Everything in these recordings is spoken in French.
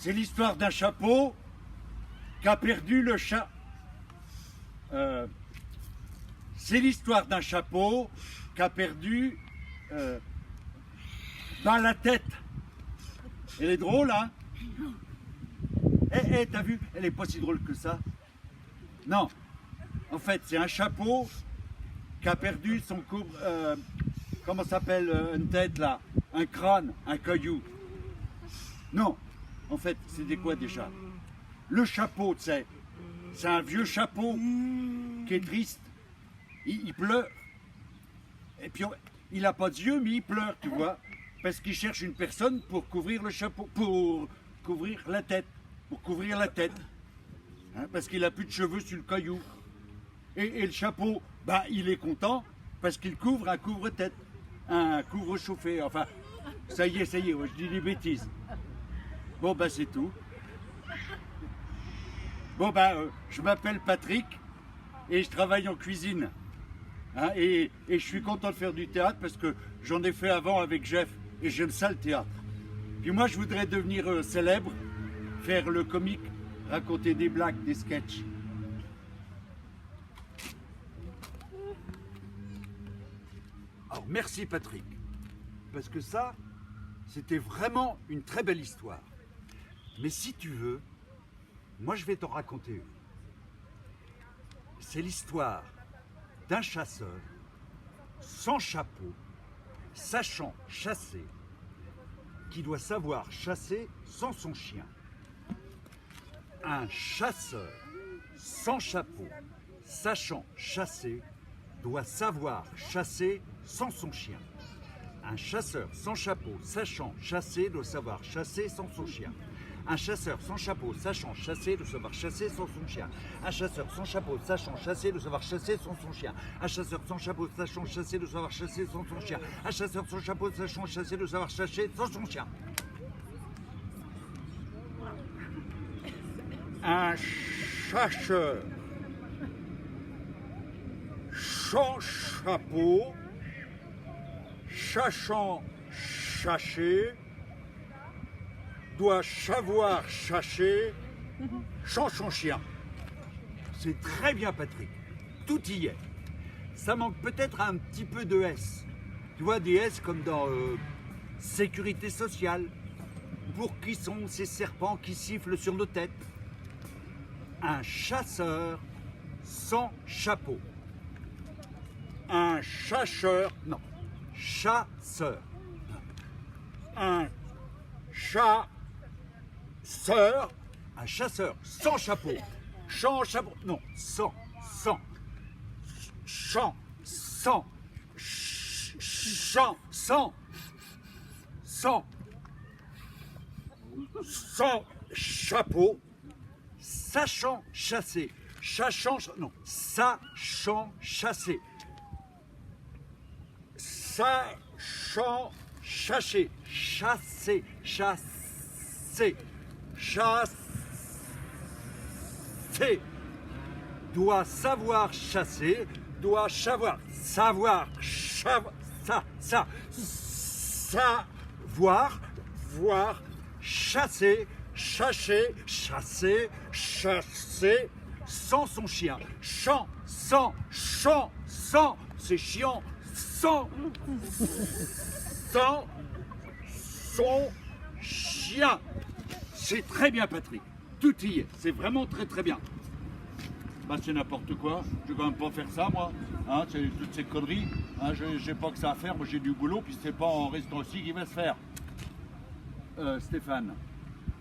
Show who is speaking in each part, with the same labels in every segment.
Speaker 1: C'est l'histoire d'un chapeau qu'a perdu le chat. C'est l'histoire d'un chapeau qu'a perdu dans la tête. Elle est drôle, hein? T'as vu? Elle est pas si drôle que ça. Non. En fait, c'est un chapeau qui a perdu son courbe. Comment ça s'appelle une tête là? Un crâne, un caillou. Non. En fait, c'était quoi déjà? Le chapeau, tu sais. C'est un vieux chapeau qui est triste. Il pleure. Et puis, il n'a pas d'yeux, mais il pleure, tu vois. Parce qu'il cherche une personne pour couvrir le chapeau, pour couvrir la tête. Pour couvrir la tête. Hein, parce qu'il n'a plus de cheveux sur le caillou. Et le chapeau, bah, il est content parce qu'il couvre un couvre-tête. Un couvre-chauffé. Enfin, ça y est, je dis des bêtises. Bon, bah, c'est tout. Bon, bah, je m'appelle Patrick et je travaille en cuisine. Hein, et je suis content de faire du théâtre parce que j'en ai fait avant avec Jeff et j'aime ça le théâtre. Puis moi, je voudrais devenir célèbre, faire le comique, raconter des blagues, des sketchs. Alors, merci Patrick, parce que ça, c'était vraiment une très belle histoire. Mais si tu veux, moi je vais t'en raconter une. C'est l'histoire d'un chasseur sans chapeau, sachant chasser, qui doit savoir chasser sans son chien. Un chasseur sans chapeau, sachant chasser, doit savoir chasser sans son chien. Un chasseur sans chapeau, sachant chasser, doit savoir chasser sans son chien. Un chasseur sans chapeau, sachant chasser, doit savoir chasser sans son chien. Un chasseur sans chapeau, sachant chasser, doit savoir chasser sans son chien. Un chasseur sans chapeau, sachant chasser, doit savoir chasser sans son chien. Un chasseur sans chapeau, sachant chasser, doit savoir chasser sans son chien. Un chasseur sans chapeau, sachant chasser, doit savoir chasser sans son chien. C'est très bien Patrick, tout y est. Ça manque peut-être un petit peu de S. Tu vois, des S comme dans sécurité sociale. Pour qui sont ces serpents qui sifflent sur nos têtes? Un chasseur sans chapeau. Un chasseur, non, chasseur. Un chasseur, un chasseur sans chapeau. Sans chapeau, non, sans, sans, sans chapeau, sachant chasser, non, sachant chasser, sachant chasser, chasser, doit savoir chasser, doit savoir, voir, chasser, sans son chien. Sans, c'est chiant. Sans son chien. C'est très bien Patrick, tout y est, c'est vraiment très très bien. Bah c'est n'importe quoi, je vais quand même pas faire ça moi, hein, c'est toutes ces conneries, hein, j'ai pas que ça à faire, moi j'ai du boulot, puis c'est pas en restant ici qu'il va se faire. Stéphane,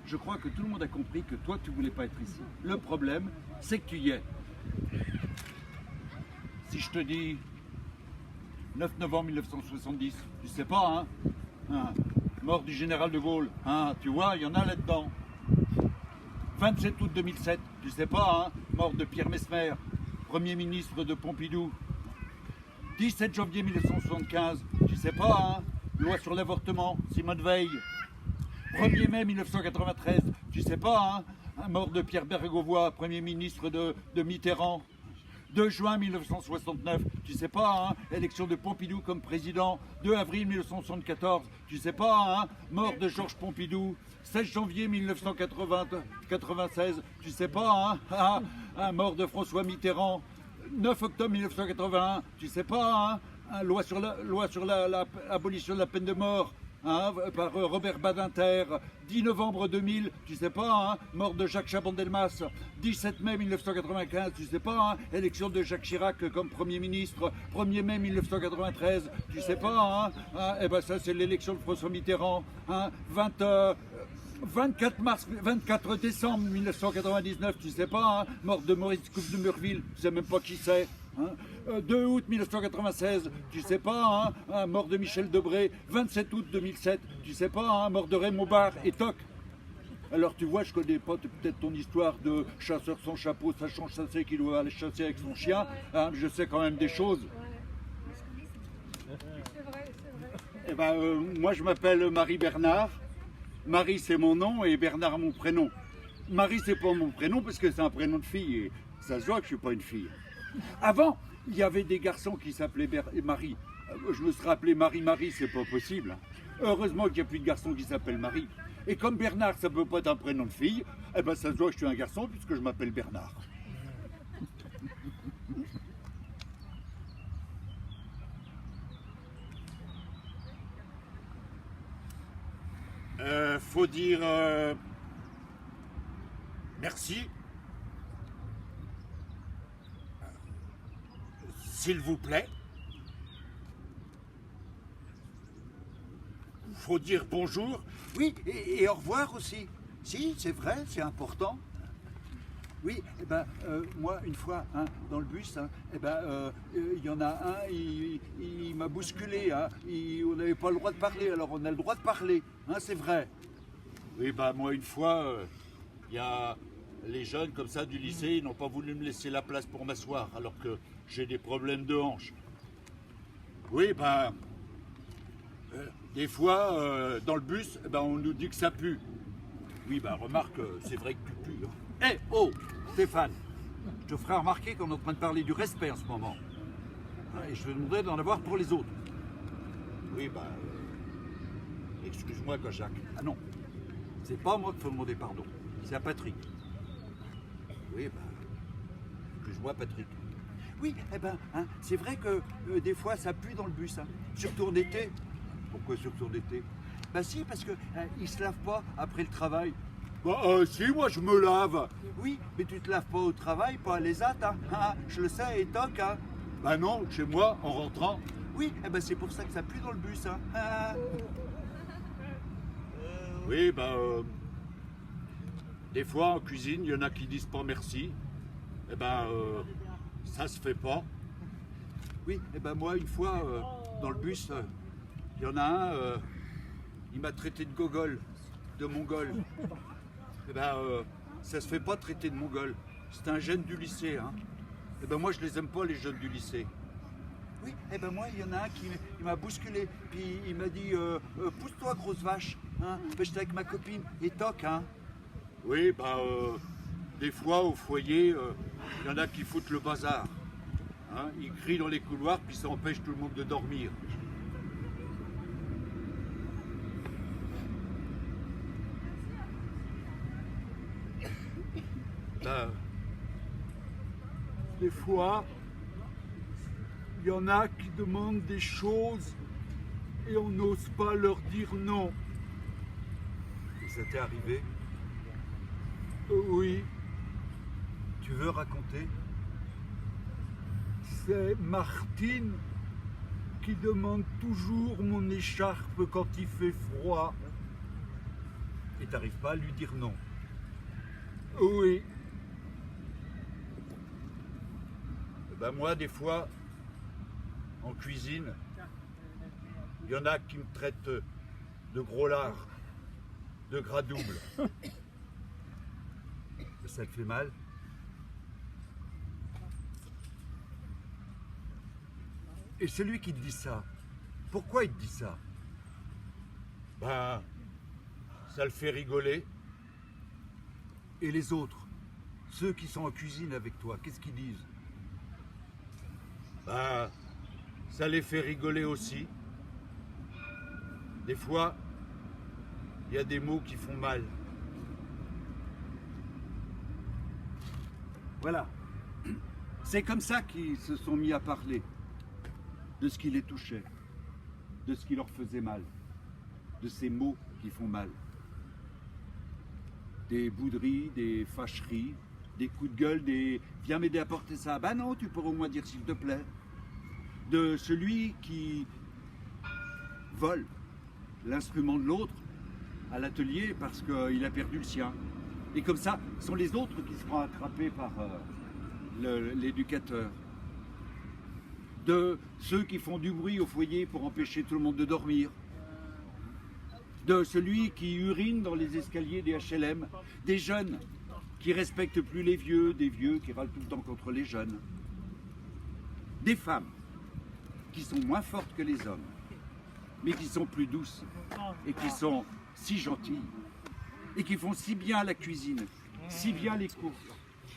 Speaker 1: je crois que tout le monde a compris que toi tu voulais pas être ici. Le problème, c'est que tu y es. Si je te dis 9 novembre 1970, tu sais pas, hein, mort du général de Gaulle, hein, tu vois, il y en a là-dedans. 27 août 2007, tu sais pas, hein, mort de Pierre Messmer, Premier ministre de Pompidou. 17 janvier 1975, tu sais pas, hein, loi sur l'avortement, Simone Veil. 1er mai 1993, tu sais pas, hein, mort de Pierre Bergovois, Premier ministre de Mitterrand. 2 juin 1969, tu sais pas, hein, élection de Pompidou comme président. 2 avril 1974, tu sais pas, hein, mort de Georges Pompidou. 16 janvier 1996, tu sais pas, hein, mort de François Mitterrand. 9 octobre 1981, tu sais pas, hein, loi sur l'abolition de la peine de mort. Hein, par Robert Badinter. 10 novembre 2000, tu sais pas, hein, mort de Jacques Chaban-Delmas. 17 mai 1995, tu sais pas, hein, élection de Jacques Chirac comme Premier ministre. 1er mai 1993, tu sais pas, hein, et ben ça c'est l'élection de François Mitterrand. Hein, 24 décembre 1999, tu sais pas, hein, mort de Maurice Coupe de Murville, tu sais même pas qui c'est. Hein. 2 août 1996, tu sais pas, hein, mort de Michel Debré. 27 août 2007, tu sais pas, hein, mort de Raymond Barre et Toc. Alors tu vois, je connais pas peut-être ton histoire de chasseur sans chapeau, sachant chasser qu'il doit aller chasser avec son chien, hein, je sais quand même des choses.
Speaker 2: C'est vrai.
Speaker 1: Eh ben, moi je m'appelle Marie Bernard. Marie c'est mon nom et Bernard mon prénom. Marie c'est pas mon prénom parce que c'est un prénom de fille et ça se voit que je suis pas une fille. Avant, il y avait des garçons qui s'appelaient Marie. Je me serais appelé Marie-Marie, c'est pas possible. Heureusement qu'il n'y a plus de garçons qui s'appellent Marie. Et comme Bernard, ça peut pas être un prénom de fille, eh ben ça se voit que je suis un garçon puisque je m'appelle Bernard. Faut dire merci. S'il vous plaît. Faut dire bonjour. Oui, et au revoir aussi. Si, c'est vrai, c'est important. Oui, eh ben, moi, une fois, hein, dans le bus, hein, eh ben, y en a un, il m'a bousculé. Hein, on n'avait pas le droit de parler, alors on a le droit de parler. Hein, c'est vrai. Oui, bah, moi, une fois, il y a les jeunes comme ça du lycée, ils n'ont pas voulu me laisser la place pour m'asseoir, alors que j'ai des problèmes de hanche. Oui, ben, des fois, dans le bus, ben, on nous dit que ça pue. Oui, ben, remarque, c'est vrai que tu pues. Hein. Eh, oh, Stéphane, je te ferai remarquer qu'on est en train de parler du respect en ce moment. Et je te demanderai d'en avoir pour les autres. Oui, ben, excuse-moi, Kojak. Ah non, c'est pas moi qu'il faut demander pardon, c'est à Patrick. Oui, ben, excuse-moi, Patrick. Oui, eh ben, hein, c'est vrai que des fois ça pue dans le bus, hein. Surtout en été. Pourquoi surtout en été? Bah si, parce que ils se lavent pas après le travail. Bah si, moi je me lave. Oui, mais tu te laves pas au travail, pas à l'ESAT, hein. Ah, je le sais, et toc, hein. Bah non, chez moi, en rentrant. Oui, eh ben c'est pour ça que ça pue dans le bus, hein. Ah. Oui, bah des fois en cuisine, il y en a qui disent pas merci. Eh ben ça se fait pas. Oui, et ben moi une fois dans le bus, il y en a un, il m'a traité de gogol, de mongol. Et ben ça se fait pas traiter de mongol. C'est un jeune du lycée, hein. Et ben moi je les aime pas les jeunes du lycée. Oui, et ben moi il y en a un qui m'a bousculé, puis il m'a dit pousse-toi grosse vache, hein. Ben, j'étais avec ma copine et toc, hein. Oui, bah des fois au foyer, il y en a qui foutent le bazar. Hein, ils crient dans les couloirs, puis ça empêche tout le monde de dormir. Ben, des fois, il y en a qui demandent des choses et on n'ose pas leur dire non. Et ça t'est arrivé? Oui. Tu veux raconter? C'est Martine qui demande toujours mon écharpe quand il fait froid. Et t'arrives pas à lui dire non? Oui. Ben moi, des fois, en cuisine, il y en a qui me traitent de gros lard, de gras double. Ça te fait mal? Et celui qui te dit ça, pourquoi il te dit ça? Ben, ça le fait rigoler. Et les autres, ceux qui sont en cuisine avec toi, qu'est-ce qu'ils disent? bah, ça les fait rigoler aussi. Des fois, il y a des mots qui font mal. Voilà. C'est comme ça qu'ils se sont mis à parler de ce qui les touchait, de ce qui leur faisait mal, de ces mots qui font mal. Des bouderies, des fâcheries, des coups de gueule, des « viens m'aider à porter ça ». Bah non, tu pourrais au moins dire s'il te plaît. De celui qui vole l'instrument de l'autre à l'atelier parce qu'il a perdu le sien. Et comme ça, ce sont les autres qui seront attrapés par l'éducateur. De ceux qui font du bruit au foyer pour empêcher tout le monde de dormir. De celui qui urine dans les escaliers des HLM. Des jeunes qui respectent plus les vieux, des vieux qui râlent tout le temps contre les jeunes. Des femmes qui sont moins fortes que les hommes, mais qui sont plus douces et qui sont si gentilles et qui font si bien la cuisine, si bien les courses.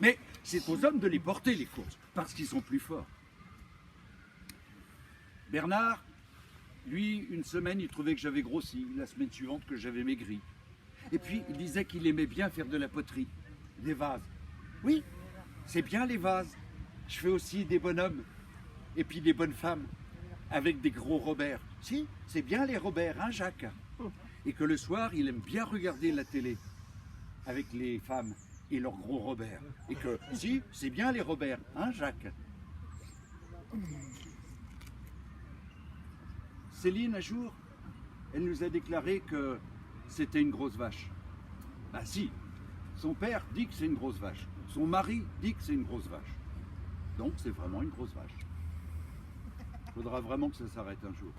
Speaker 1: Mais c'est aux hommes de les porter, les courses, parce qu'ils sont plus forts. Bernard, lui, une semaine, il trouvait que j'avais grossi, la semaine suivante que j'avais maigri. Et puis, il disait qu'il aimait bien faire de la poterie, des vases. Oui, c'est bien les vases. Je fais aussi des bonhommes et puis des bonnes femmes avec des gros Robert. Si, c'est bien les Robert, hein, Jacques? Et que le soir, il aime bien regarder la télé avec les femmes et leurs gros Robert. Et que, si, c'est bien les Robert, hein, Jacques? Céline, un jour, elle nous a déclaré que c'était une grosse vache. Ah si, son père dit que c'est une grosse vache. Son mari dit que c'est une grosse vache. Donc c'est vraiment une grosse vache. Il faudra vraiment que ça s'arrête un jour.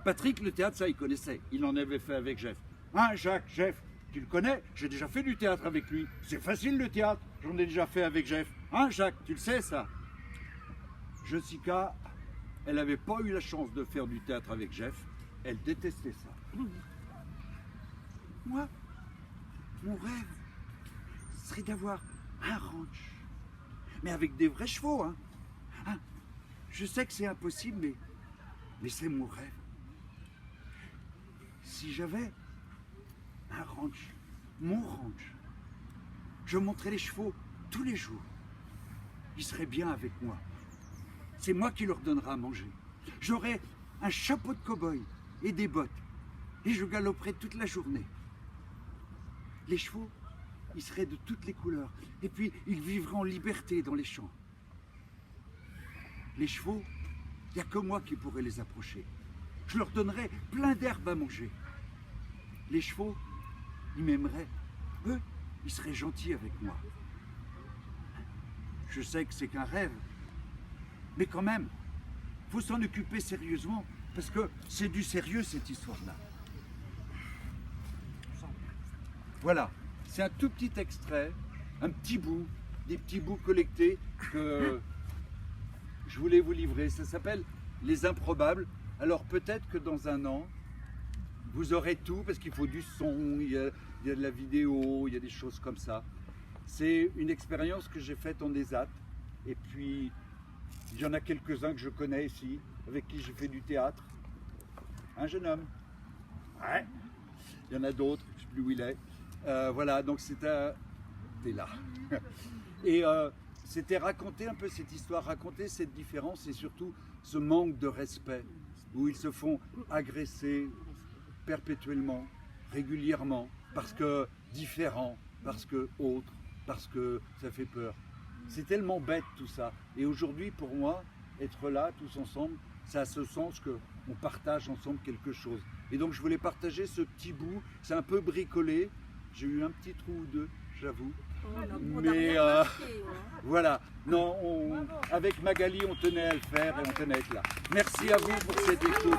Speaker 1: Patrick, le théâtre, ça, il connaissait. Il en avait fait avec Jeff. Hein, Jacques, Jeff, tu le connais? J'ai déjà fait du théâtre avec lui. C'est facile le théâtre, j'en ai déjà fait avec Jeff. Hein, Jacques, tu le sais, ça? Jessica, elle n'avait pas eu la chance de faire du théâtre avec Jeff. Elle détestait ça. Moi, mon rêve serait d'avoir un ranch. Mais avec des vrais chevaux, hein. Je sais que c'est impossible, mais c'est mon rêve. Si j'avais un ranch, mon ranch, je monterais les chevaux tous les jours. Ils seraient bien avec moi. C'est moi qui leur donnerai à manger. J'aurais un chapeau de cow-boy et des bottes. Et je galoperais toute la journée. Les chevaux, ils seraient de toutes les couleurs. Et puis, ils vivraient en liberté dans les champs. Les chevaux, il n'y a que moi qui pourrais les approcher. Je leur donnerais plein d'herbes à manger. Les chevaux, ils m'aimeraient. Eux, ils seraient gentils avec moi. Je sais que c'est qu'un rêve. Mais quand même, il faut s'en occuper sérieusement. Parce que c'est du sérieux, cette histoire-là. Voilà, c'est un tout petit extrait, un petit bout, des petits bouts collectés que je voulais vous livrer. Ça s'appelle Les Improbables. Alors peut-être que dans un an, vous aurez tout, parce qu'il faut du son, il y a de la vidéo, il y a des choses comme ça. C'est une expérience que j'ai faite en ESAT. Et puis, il y en a quelques-uns que je connais ici, avec qui j'ai fait du théâtre. Un jeune homme. Ouais. Il y en a d'autres, je ne sais plus où il est. Voilà, donc c'était... T'es là. Et c'était raconter un peu cette histoire, raconter cette différence et surtout ce manque de respect où ils se font agresser perpétuellement, régulièrement, parce que différents, parce que autres, parce que ça fait peur. C'est tellement bête tout ça. Et aujourd'hui, pour moi, être là tous ensemble, ça a ce sens qu'on partage ensemble quelque chose. Et donc je voulais partager ce petit bout, c'est un peu bricolé, j'ai eu un petit trou ou deux, j'avoue. Mais voilà, non, avec Magali, on tenait à le faire et on tenait à être là. Merci à vous pour cette écoute.